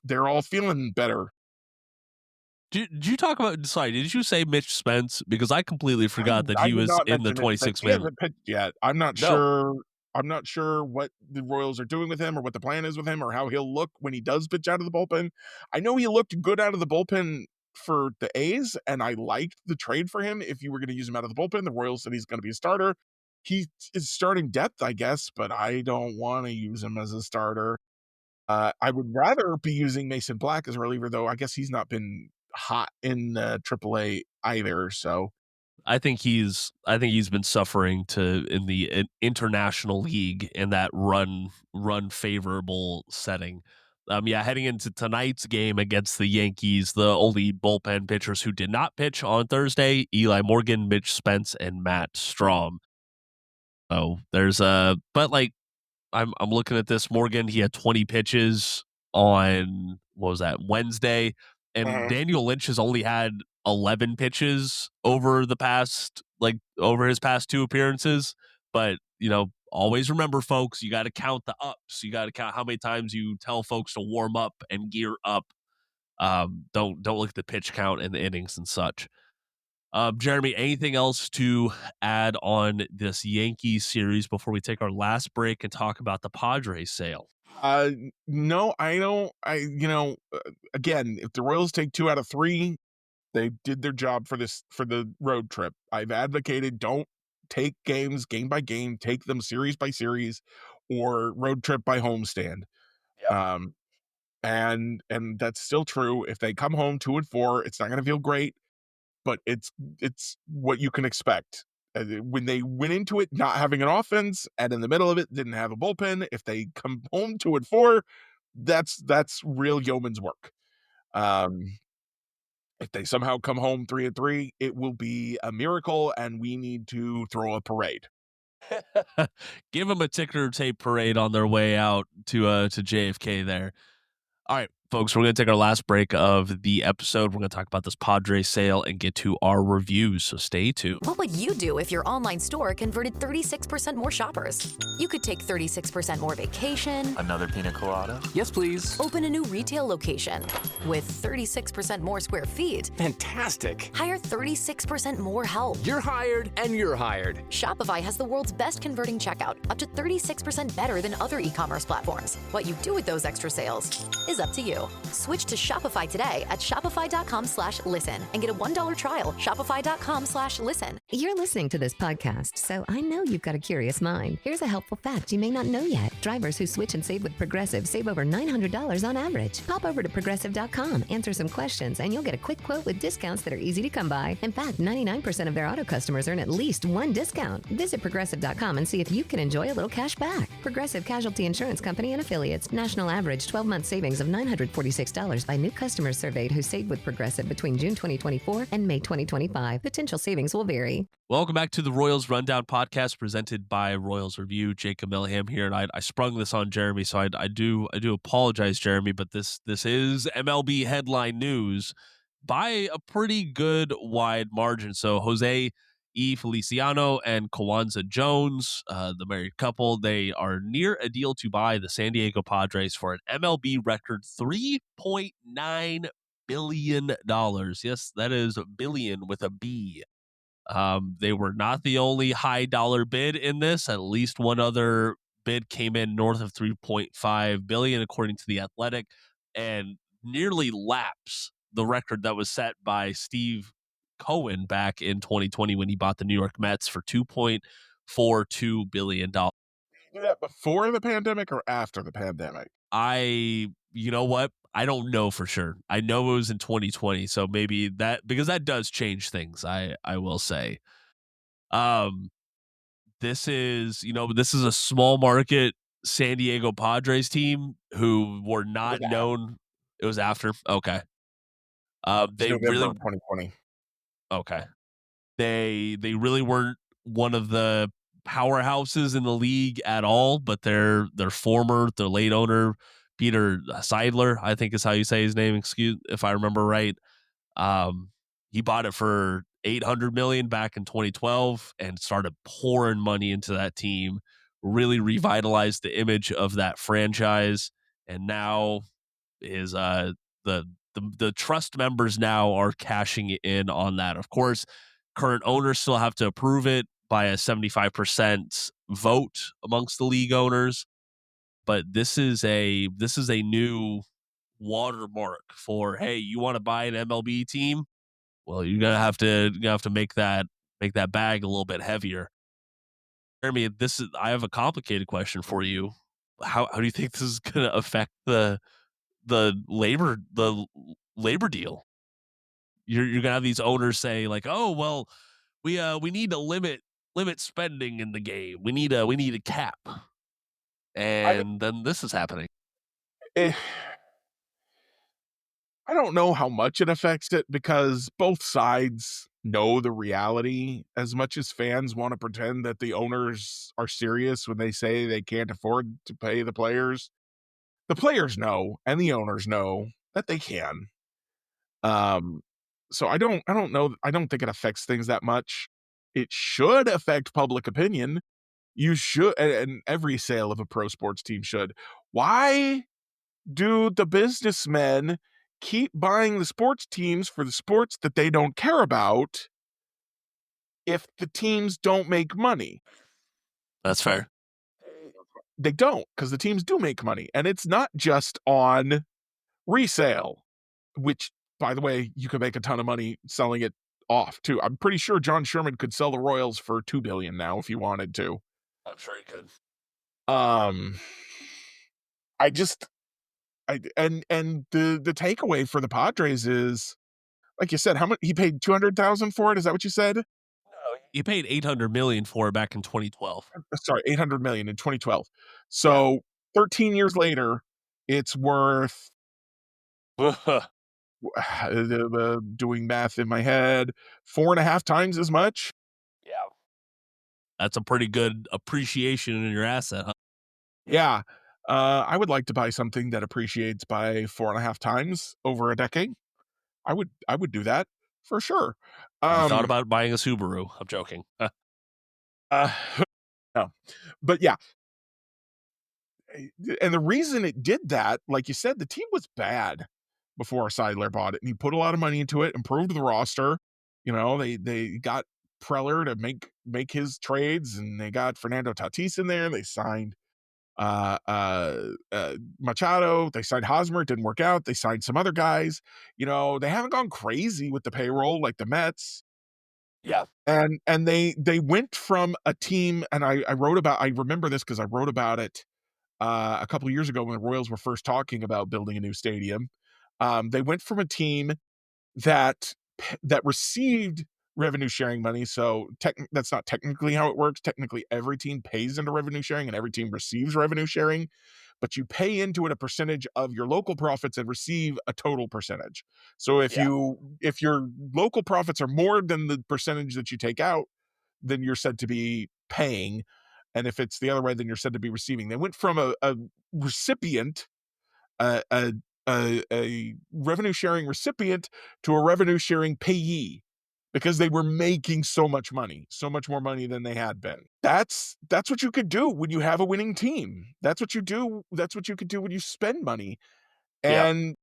they're all feeling better. Did you talk about? Sorry, did you say Mitch Spence? Because I completely forgot that he was in the 26 man. He hasn't pitched yet. I'm not sure. I'm not sure what the Royals are doing with him or what the plan is with him or how he'll look when he does pitch out of the bullpen. I know he looked good out of the bullpen for the A's, and I liked the trade for him. If you were going to use him out of the bullpen, the Royals said he's going to be a starter. He is starting depth, I guess, but I don't want to use him as a starter. I would rather be using Mason Black as a reliever, though. I guess he's not been hot in AAA either. So I think he's been suffering in the international league in that run favorable setting. Heading into tonight's game against the Yankees, the only bullpen pitchers who did not pitch on Thursday: Eli Morgan, Mitch Spence, and Matt Strahm. Oh, I'm looking at this. Morgan, he had 20 pitches on, what was that, Wednesday, and Daniel Lynch has only had 11 pitches over his past two appearances. But always remember, folks, you got to count the ups. You got to count how many times you tell folks to warm up and gear up. Don't look at the pitch count and the innings and such. Jeremy, anything else to add on this Yankees series before we take our last break and talk about the Padres sale? No, I don't. Again, if the Royals take 2 out of 3, they did their job for the road trip. I've advocated don't take games game by game, take them series by series or road trip by homestand. Yep. And that's still true. If they come home 2-4, it's not going to feel great, but it's what you can expect. When they went into it not having an offense and in the middle of it didn't have a bullpen, if they come home 2-4, that's real yeoman's work. If they somehow come home 3-3, it will be a miracle, and we need to throw a parade. Give them a ticker tape parade on their way out to JFK there. All right, folks, we're going to take our last break of the episode. We're going to talk about this Padres sale and get to our reviews, so stay tuned. What would you do if your online store converted 36% more shoppers? You could take 36% more vacation. Another pina colada? Yes, please. Open a new retail location with 36% more square feet. Fantastic. Hire 36% more help. You're hired and you're hired. Shopify has the world's best converting checkout, up to 36% better than other e-commerce platforms. What you do with those extra sales is up to you. Switch to Shopify today at shopify.com/listen and get a $1 trial. Shopify.com/listen. You're listening to this podcast, so I know you've got a curious mind. Here's a helpful fact you may not know yet. Drivers who switch and save with Progressive save over $900 on average. Pop over to Progressive.com, answer some questions, and you'll get a quick quote with discounts that are easy to come by. In fact, 99% of their auto customers earn at least one discount. Visit Progressive.com and see if you can enjoy a little cash back. Progressive Casualty Insurance Company and Affiliates. National average 12-month savings of $946 by new customers surveyed who saved with Progressive between June 2024 and May 2025. Potential savings will vary. Welcome back to the Royals Rundown podcast presented by Royals Review. Jacob Milham here, and I sprung this on Jeremy, so I do apologize, Jeremy, but this is MLB headline news by a pretty good wide margin. So Jose E. Feliciano and Kwanzaa Jones, the married couple, they are near a deal to buy the San Diego Padres for an MLB record $3.9 billion. Yes, that is billion with a B. They were not the only high dollar bid in this. At least one other bid came in north of $3.5 billion, according to The Athletic, and nearly laps the record that was set by Steve Cohen back in 2020 when he bought the New York Mets for $2.42 billion. Did you do that before the pandemic or after the pandemic? You know what? I don't know for sure. I know it was in 2020, so maybe that, because that does change things, I will say. This is a small market San Diego Padres team who were not known. It was after. Okay. They November really 2020. Okay. They really weren't one of the powerhouses in the league at all, but their late owner, Peter Seidler, I think is how you say his name, if I remember right. He bought it for $800 million back in 2012 and started pouring money into that team, really revitalized the image of that franchise, and now is the trust members now are cashing in on that. Of course, current owners still have to approve it by a 75% vote amongst the league owners, but this is a new watermark for, hey, you want to buy an MLB team? Well, you're gonna have to make that bag a little bit heavier. Jeremy, I have a complicated question for you. How do you think this is gonna affect the labor deal? You're gonna have these owners say like, oh well, we need to limit spending in the game. We need a cap, I and then this is happening. eh, I don't know how much it affects it because both sides know the reality. As much as fans want to pretend that the owners are serious when they say they can't afford to pay the players know and the owners know that they can. Um, so I don't know. I don't think it affects things that much. It should affect public opinion. You should, and every sale of a pro sports team should. Why do the businessmen keep buying the sports teams for the sports that they don't care about if the teams don't make money? That's fair. They don't, because the teams do make money. And it's not just on resale, which, by the way, you could make a ton of money selling it off too. I'm pretty sure John Sherman could sell the Royals for $2 billion now if he wanted to. I'm sure he could. I just and the takeaway for the Padres is, like you said, how much he paid? 200,000 for it. Is that what you said? No, he paid 800 million for it back in 2012. Sorry, 800 million in 2012. So 13 years later, it's worth doing math in my head, 4.5 times as much. Yeah, that's a pretty good appreciation in your asset, huh? Yeah. I would like to buy something that appreciates by 4.5 times over a decade. I would do that for sure. I thought about buying a Subaru. I'm joking. No. But yeah. And the reason it did that, like you said, the team was bad before Seidler bought it, and he put a lot of money into it, improved the roster. You know, they got Preller to make his trades, and they got Fernando Tatis in there. They signed Machado. They signed Hosmer. It didn't work out. They signed some other guys. You know, they haven't gone crazy with the payroll like the Mets. Yeah. And they went from a team, and I remember this because I wrote about it a couple of years ago when the Royals were first talking about building a new stadium. They went from a team that received revenue sharing money. So that's not technically how it works. Technically, every team pays into revenue sharing and every team receives revenue sharing, but you pay into it a percentage of your local profits and receive a total percentage. So if your local profits are more than the percentage that you take out, then you're said to be paying. And if it's the other way, then you're said to be receiving. They went from a recipient, a revenue sharing recipient, to a revenue sharing payee, because they were making so much money, so much more money than they had been. That's what you could do when you have a winning team. That's what you do. That's what you could do when you spend money. And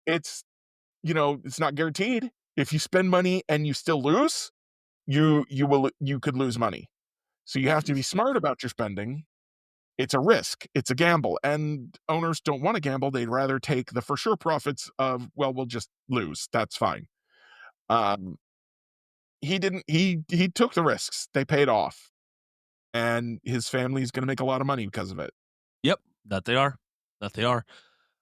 it's, it's not guaranteed. If you spend money and you still lose, you could lose money. So you have to be smart about your spending. It's a risk. It's a gamble. And owners don't want to gamble. They'd rather take the for sure profits of, well, we'll just lose. That's fine. He didn't. He took the risks. They paid off. And his family's going to make a lot of money because of it. Yep, that they are.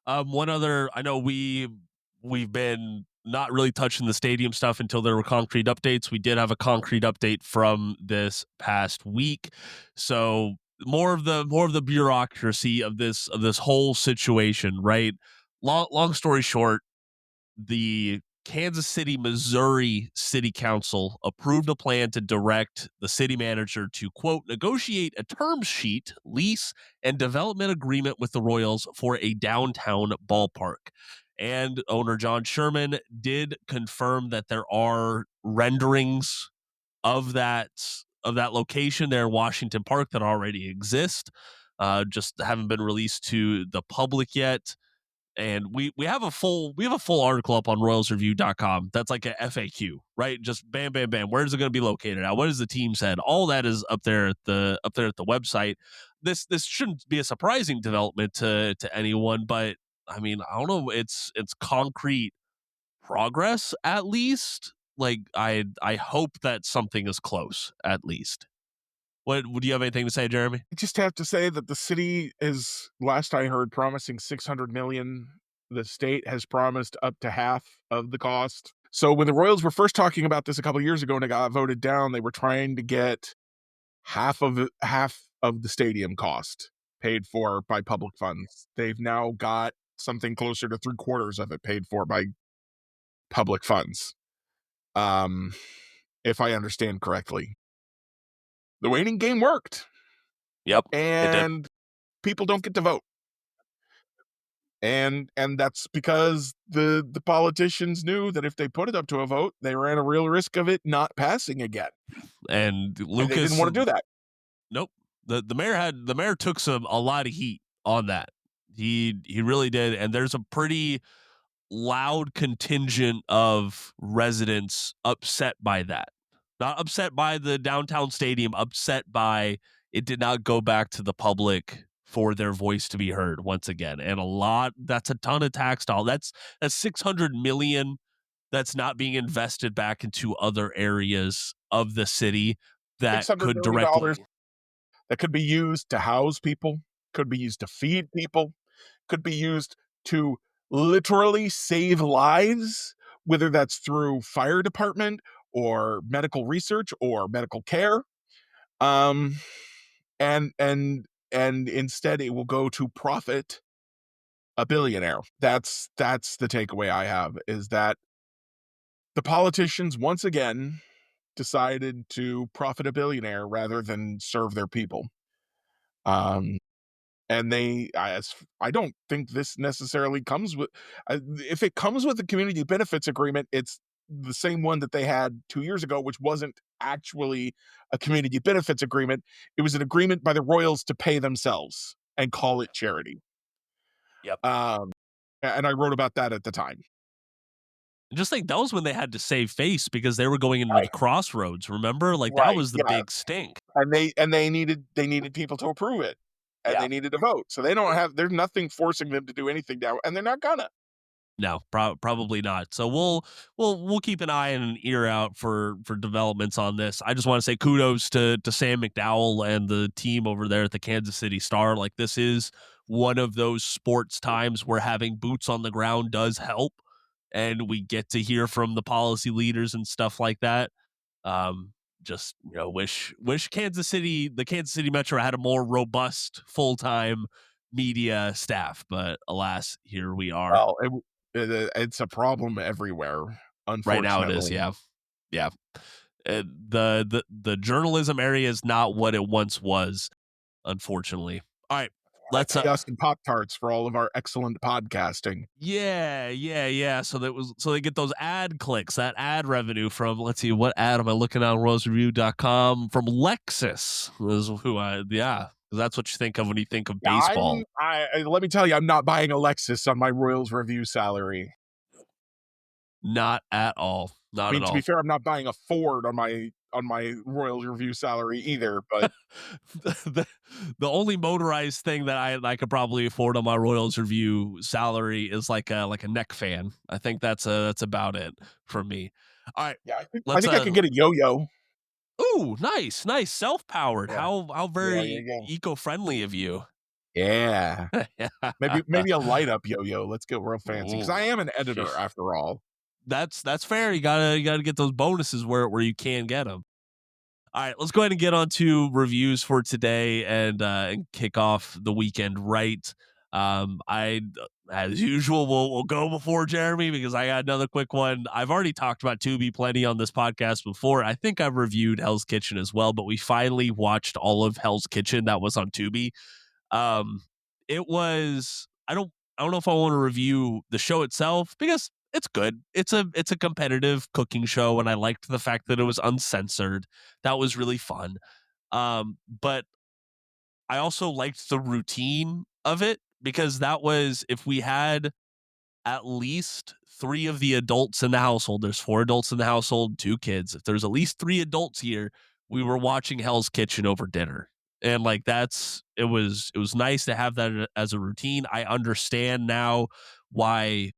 One other, I know we've been not really touching the stadium stuff until there were concrete updates. We did have a concrete update from this past week. So more of the bureaucracy of this whole situation, right? Long story short, the Kansas City, Missouri City Council approved a plan to direct the city manager to, quote, negotiate a term sheet, lease, and development agreement with the Royals for a downtown ballpark. And owner John Sherman did confirm that there are renderings of that location there in Washington Park that already exist, just haven't been released to the public yet. And we have a full article up on royalsreview.com. That's like a FAQ, right? Just bam, bam, bam. Where is it going to be located at? What is the team said? All that is up there at the website. This shouldn't be a surprising development to anyone, but I mean, I don't know. It's concrete progress at least. Like I hope that something is close at least. What would you have anything to say, Jeremy? I just have to say that the city is, last I heard, promising 600 million. The state has promised up to half of the cost. So when the Royals were first talking about this a couple of years ago and it got voted down, they were trying to get half of the stadium cost paid for by public funds. They've now got something closer to 3/4 of it paid for by public funds. If I understand correctly. The waiting game worked. Yep, it did. And people don't get to vote. And that's because the politicians knew that if they put it up to a vote, they ran a real risk of it not passing again. And And Lucas they didn't want to do that. Nope. The mayor took a lot of heat on that. He really did, and there's a pretty loud contingent of residents upset by that. Not upset by the downtown stadium, upset by it did not go back to the public for their voice to be heard once again. And that's a ton of tax dollars. That's 600 million that's not being invested back into other areas of the city that $600 could million directly that could be used to house people, could be used to feed people, could be used to literally save lives, whether that's through fire department or medical research or medical care. And instead it will go to profit a billionaire. That's the takeaway I have, is that the politicians once again decided to profit a billionaire rather than serve their people. And I don't think this necessarily comes with, if it comes with a community benefits agreement, it's the same one that they had 2 years ago, which wasn't actually a community benefits agreement. It was an agreement by the Royals to pay themselves and call it charity. Yep. And I wrote about that at the time. Just like that was when they had to save face because they were going into the crossroads. Remember, like that Right, was the yeah. big stink. And they needed people to approve it, and Yeah. they needed to vote. So there's nothing forcing them to do anything now, and they're not gonna. No, probably not. So we'll keep an eye and an ear out for developments on this. I just want to say kudos to Sam McDowell and the team over there at the Kansas City Star. Like this is one of those sports times where having boots on the ground does help, and we get to hear from the policy leaders and stuff like that. Just wish the Kansas City Metro had a more robust full-time media staff, but alas, here we are. Well, it's a problem everywhere. Unfortunately, Right now it is, yeah. The journalism area is not what it once was, unfortunately. All right, let's us and Pop-Tarts for all of our excellent podcasting. Yeah. So they get those ad clicks, that ad revenue from, let's see, what ad am I looking at on RoyalsReview.com? From Lexus is that's what you think of when you think of baseball. Let me tell you, I'm not buying a Lexus on my Royals Review salary. Not at all. Not at all. To be fair, I'm not buying a Ford on my Royals Review salary either. But the only motorized thing that I could probably afford on my Royals Review salary is like a neck fan. I think that's about it for me. All right. Yeah, I think I can get a yo-yo. Ooh, nice, self-powered. Yeah. How very eco-friendly of you. Yeah. maybe a light up yo-yo. Let's get real fancy, because I am an editor after all. That's fair. You gotta get those bonuses where you can get them. All right, let's go ahead and get on to reviews for today and kick off the weekend right. I, as usual, will go before Jeremy because I got another quick one. I've already talked about Tubi plenty on this podcast before. I think I've reviewed Hell's Kitchen as well, but we finally watched all of Hell's Kitchen that was on Tubi. It was, I don't know if I want to review the show itself because it's good. It's a competitive cooking show, and I liked the fact that it was uncensored. That was really fun. But I also liked the routine of it because that was, if we had at least 3 of the adults in the household, there's 4 adults in the household, 2 kids. If there's at least 3 adults here, we were watching Hell's Kitchen over dinner. And like it was nice to have that as a routine. I understand now why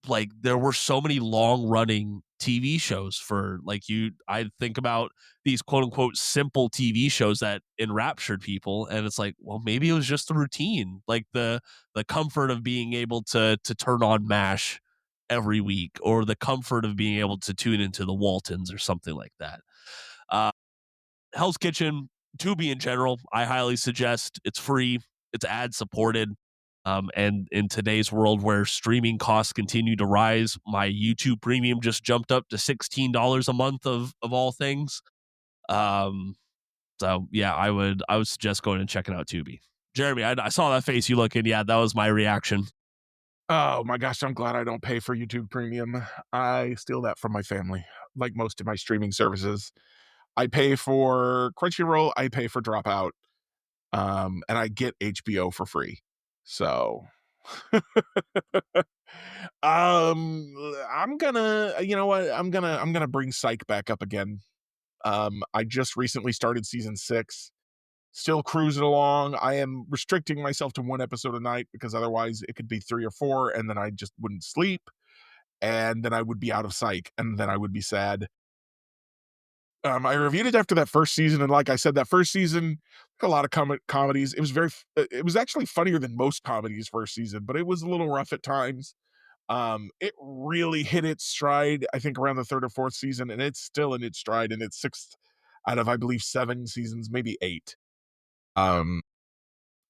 like there were so many long running TV shows for like I think about these quote unquote simple TV shows that enraptured people, and it's like, well, maybe it was just the routine, like the comfort of being able to turn on MASH every week, or the comfort of being able to tune into the Waltons or something like that. Hell's Kitchen, Tubi in general, I highly suggest. It's free, it's ad supported. And in today's world where streaming costs continue to rise, my YouTube premium just jumped up to $16 a month of all things. So yeah, I would suggest going and checking out Tubi. Jeremy, I saw that face you looking. Yeah, that was my reaction. Oh my gosh, I'm glad I don't pay for YouTube Premium. I steal that from my family, like most of my streaming services. I pay for Crunchyroll, I pay for Dropout, and I get HBO for free. So, I'm gonna, you know what? I'm gonna bring Psych back up again. I just recently started season 6. Still cruising along. I am restricting myself to 1 episode a night because otherwise it could be 3 or 4, and then I just wouldn't sleep, and then I would be out of Psych, and then I would be sad. I reviewed it after that first season, and like I said, that first season, like a lot of comedies, it was it was actually funnier than most comedies first season, but it was a little rough at times. It really hit its stride, I think, around the 3rd or 4th season, and it's still in its stride in its 6th out of, I believe, 7 seasons, maybe 8. Um,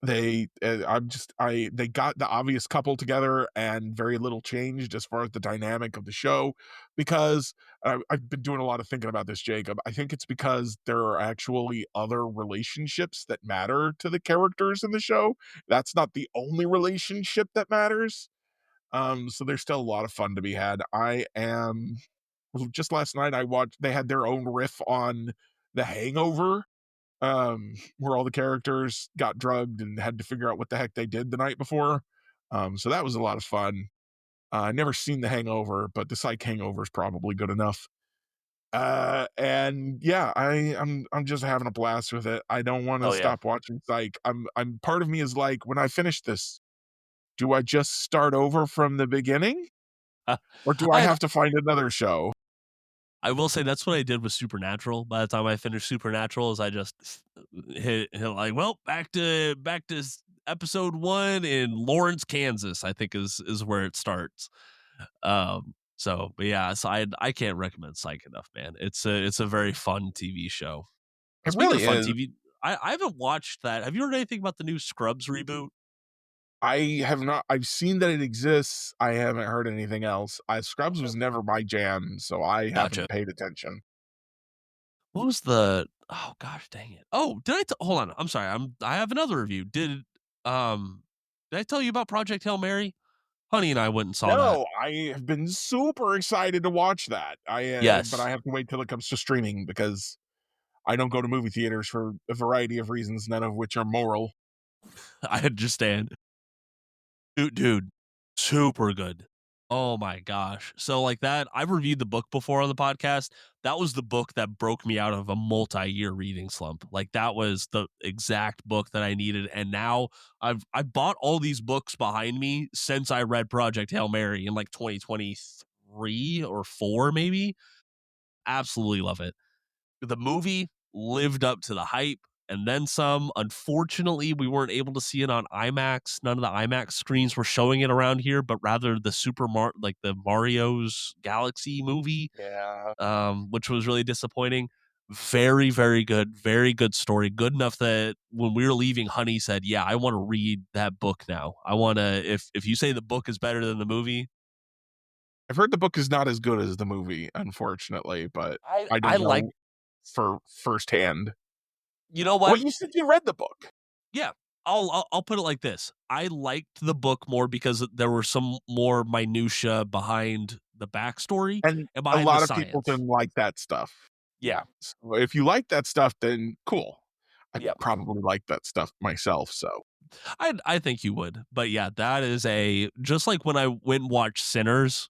they got the obvious couple together, and very little changed as far as the dynamic of the show, because I've been doing a lot of thinking about this, Jacob. I think it's because there are actually other relationships that matter to the characters in the show. That's not the only relationship that matters. So there's still a lot of fun to be had. Just last night I watched, they had their own riff on The Hangover, where all the characters got drugged and had to figure out what the heck they did the night before. So that was a lot of fun. I never seen The Hangover, but the Psych Hangover is probably good enough. And yeah, I'm just having a blast with it. I don't want to Oh yeah. stop watching Psych. I'm part of me is like, when I finish this, do I just start over from the beginning, or do I I have to find another show? I will say that's what I did with Supernatural. By the time I finished Supernatural, is I just hit like, well, back to episode 1 in Lawrence, Kansas, I think is where it starts. But yeah, so I can't recommend Psych enough, man. It's a very fun TV show. It Speaking of really fun is. TV, I haven't watched that. Have you heard anything about the new Scrubs reboot? I have not. I've seen that it exists. I haven't heard anything else. Scrubs was never my jam, so I Gotcha. haven't paid attention. What was the oh gosh dang it. Oh, hold on. I'm sorry. I have another review. Um did I tell you about Project Hail Mary? Honey and I went and saw that. No, I have been super excited to watch that. But I Yes, have to wait till it comes to streaming because I don't go to movie theaters for a variety of reasons, none of which are moral. I understand. Dude, super good. Oh my gosh. So like that, I've reviewed the book before on the podcast. That was the book that broke me out of a multi-year reading slump. Like that was the exact book that I needed. And now I bought all these books behind me since I read Project Hail Mary in like 2023 or 4 maybe. Absolutely love it. The movie lived up to the hype and then some. Unfortunately, we weren't able to see it on IMAX. None of the IMAX screens were showing it around here, but rather the like the Mario's Galaxy movie, Yeah. which was really disappointing. Very, very good story. Good enough that when we were leaving, Honey said, "Yeah, I want to read that book now. I want to. If you say the book is better than the movie, I've heard the book is not as good as the movie, unfortunately, but I I don't like. know for firsthand. You know Well, what? you said you read the book. Yeah, I'll put it like this. I liked the book more because there were some more minutia behind the backstory And and a behind the lot of people science. didn't like that stuff. Yeah. So if you like that stuff, then cool. I Yeah. probably like that stuff myself, so I think you would. But yeah, that is just like when I went and watched Sinners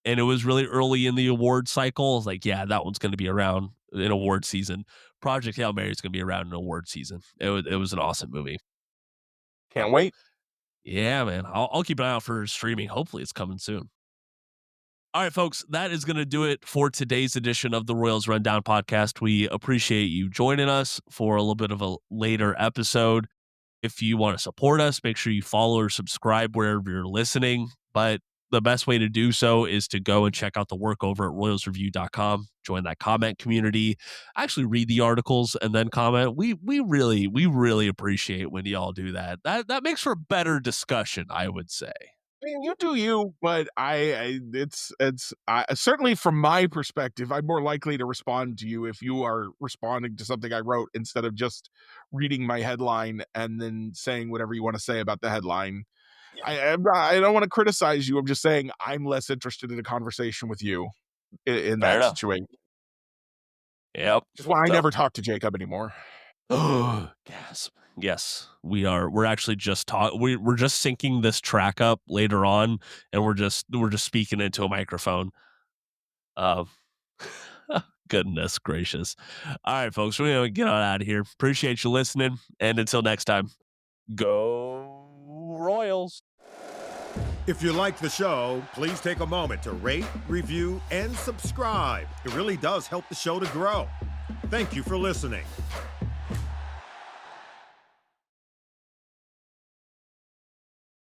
and it was really early in the award cycle, I was like, yeah, that one's going to be around. in award season. Project Hail Mary is going to be around in award season. It was an awesome movie. Can't wait. Yeah, man. I'll keep an eye out for streaming. Hopefully it's coming soon. All right, folks, that is going to do it for today's edition of the Royals Rundown podcast. We appreciate you joining us for a little bit of a later episode. If you want to support us, make sure you follow or subscribe wherever you're listening. But the best way to do so is to go and check out the work over at royalsreview.com. Join that comment community. Actually read the articles and then comment. We really appreciate when y'all do that. That makes for a better discussion, I would say. I mean, you do you, but it's certainly from my perspective, I'm more likely to respond to you if you are responding to something I wrote instead of just reading my headline and then saying whatever you want to say about the headline. I don't want to criticize you. I'm just saying I'm less interested in a conversation with you in that situation. Yep. Just why I never talk to Jacob anymore. Gasp. Yes, we are. We're actually just we're just syncing this track up later on, and we're just speaking into a microphone. Goodness gracious. All right, folks, we're gonna get on out of here. Appreciate you listening, and until next time, go Royals. If you like the show, please take a moment to rate, review, and subscribe. It really does help the show to grow. Thank you for listening.